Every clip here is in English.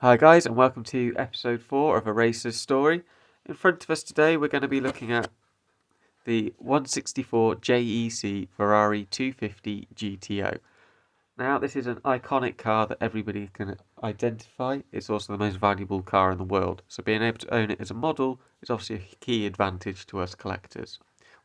Hi guys, and welcome to episode 4 of A Racer's Story. In front of us today we're going to be looking at the 164 JEC Ferrari 250 GTO. Now this is an iconic car that everybody can identify. It's also the most valuable car in the world, so being able to own it as a model is obviously a key advantage to us collectors.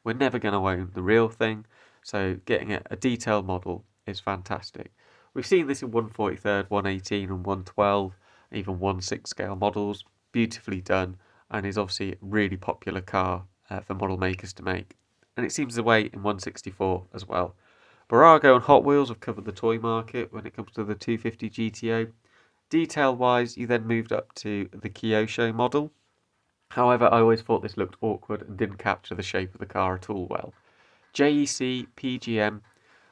We're never going to own the real thing, so getting a detailed model is fantastic. We've seen this in 143rd, 118 and 112, even 1/6 scale models, beautifully done, and is obviously a really popular car for model makers to make. And it seems the way in 164 as well. Barago and Hot Wheels have covered the toy market when it comes to the 250 GTO. Detail-wise, you then moved up to the Kyosho model. However, I always thought this looked awkward and didn't capture the shape of the car at all well. JEC, PGM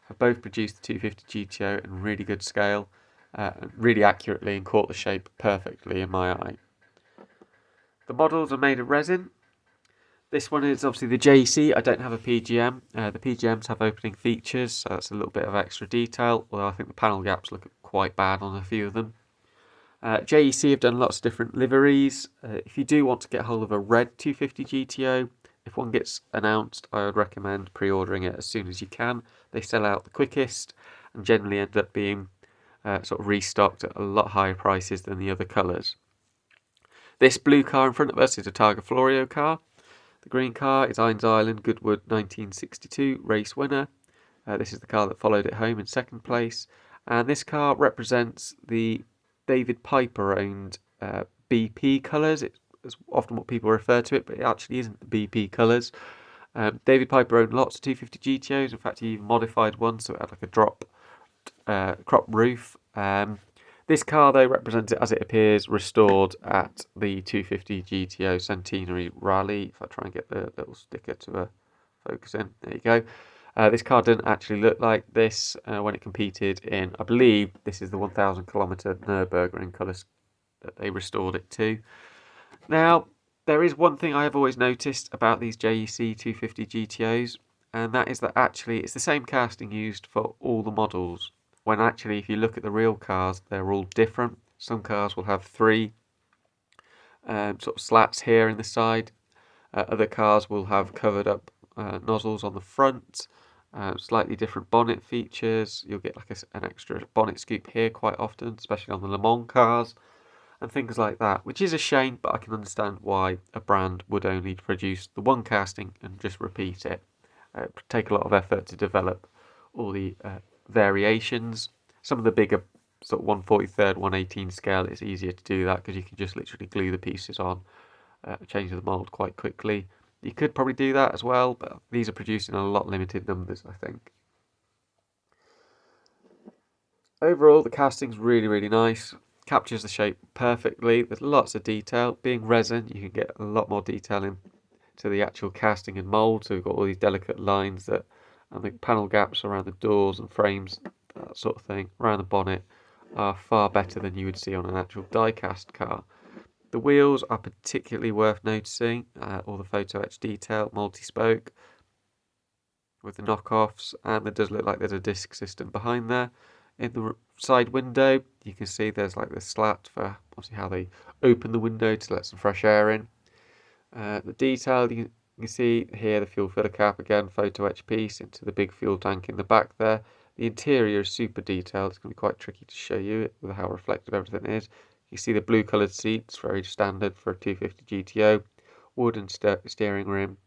have both produced the 250 GTO in really good scale, really accurately, and caught the shape perfectly in my eye. The models are made of resin. This one is obviously the JEC. I don't have a PGM. The PGMs have opening features, so that's a little bit of extra detail, although I think the panel gaps look quite bad on a few of them. JEC have done lots of different liveries. If you do want to get hold of a red 250 GTO, if one gets announced, I would recommend pre-ordering it as soon as you can. They sell out the quickest and generally end up being sort of restocked at a lot higher prices than the other colours. This blue car in front of us is a Targa Florio car. The green car is Ines Island Goodwood 1962 race winner. This is the car that followed it home in second place. And this car represents the David Piper owned BP colours. It's often what people refer to it, but it actually isn't the BP colours. David Piper owned lots of 250 GTOs. In fact, he even modified one so it had like a crop roof. This car, though, represents it as it appears restored at the 250 GTO Centenary Rally. If I try and get the little sticker to focus in, there you go. This car didn't actually look like this when it competed in, I believe, this is the 1,000 kilometre Nürburgring colours that they restored it to. Now, there is one thing I have always noticed about these JEC 250 GTOs, and that is that actually it's the same casting used for all the models. When actually, if you look at the real cars, they're all different. Some cars will have three sort of slats here in the side. Other cars will have covered up nozzles on the front. Slightly different bonnet features. You'll get like an extra bonnet scoop here quite often, especially on the Le Mans cars and things like that, which is a shame, but I can understand why a brand would only produce the one casting and just repeat it. It would take a lot of effort to develop all the variations. Some of the bigger sort of 143rd, 118 scale, it's easier to do that because you can just literally glue the pieces on, change the mould quite quickly. You could probably do that as well, but these are produced in a lot limited numbers, I think. Overall, the casting's really, really nice. Captures the shape perfectly. There's lots of detail. Being resin, you can get a lot more detail into the actual casting and mould. So we've got all these delicate lines and the panel gaps around the doors and frames, that sort of thing, around the bonnet, are far better than you would see on an actual die-cast car. The wheels are particularly worth noticing. All the photo etch detail, multi-spoke with the knockoffs, and it does look like there's a disc system behind there. In the side window, you can see there's like the slat for obviously how they open the window to let some fresh air in. The detail, you can see here the fuel filler cap again, photo etch piece into the big fuel tank in the back there. The interior is super detailed. It's going to be quite tricky to show you with how reflective everything is. You see the blue coloured seats, very standard for a 250 GTO, wooden steering rim,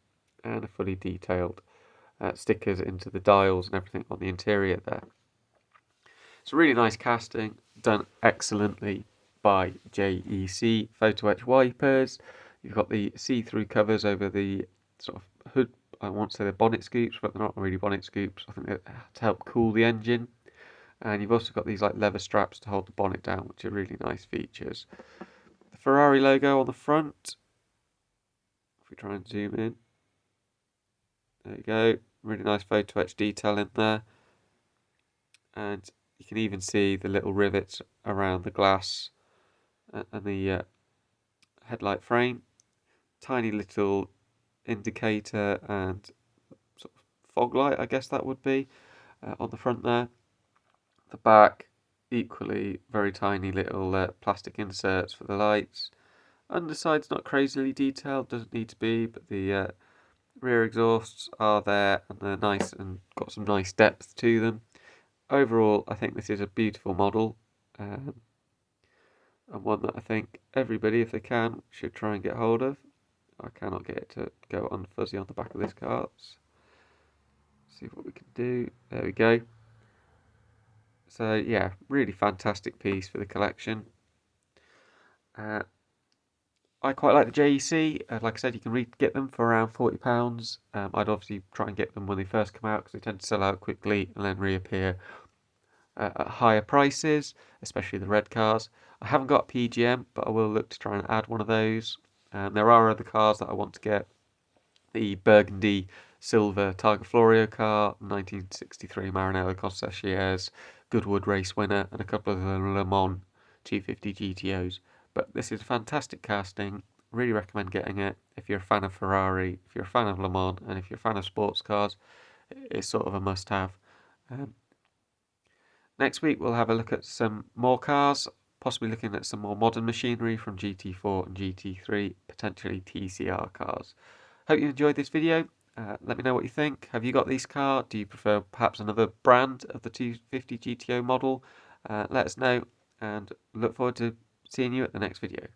and a fully detailed stickers into the dials and everything on the interior there. It's a really nice casting, done excellently by JEC. Photo etch wipers. You've got the see-through covers over the sort of hood. I won't say they're bonnet scoops, but they're not really bonnet scoops. I think they're to help cool the engine. And you've also got these like leather straps to hold the bonnet down, which are really nice features. The Ferrari logo on the front. If we try and zoom in. There you go. Really nice photo etch detail in there. And you can even see the little rivets around the glass and the headlight frame. Tiny little indicator and sort of fog light, I guess that would be, on the front there. The back, equally very tiny little plastic inserts for the lights. Underside's not crazily detailed, doesn't need to be, but the rear exhausts are there and they're nice and got some nice depth to them. Overall, I think this is a beautiful model, and one that I think everybody, if they can, should try and get hold of. I cannot get it to go unfuzzy on the back of this car. Let's see what we can do. There we go. So yeah, really fantastic piece for the collection. I quite like the JEC. Like I said, you can get them for around £40. I'd obviously try and get them when they first come out because they tend to sell out quickly and then reappear at higher prices, especially the red cars. I haven't got PGM, but I will look to try and add one of those. There are other cars that I want to get. The burgundy silver Targa Florio car, 1963 Maranello Concessionaires, Goodwood race winner, and a couple of the Le Mans 250 GTOs. But this is a fantastic casting. Really recommend getting it if you're a fan of Ferrari, if you're a fan of Le Mans, and if you're a fan of sports cars. It's sort of a must-have. Next week we'll have a look at some more cars, possibly looking at some more modern machinery from GT4 and GT3, potentially TCR cars. Hope you enjoyed this video. Let me know what you think. Have you got this car? Do you prefer perhaps another brand of the 250 GTO model? Let us know and look forward to seeing you at the next video.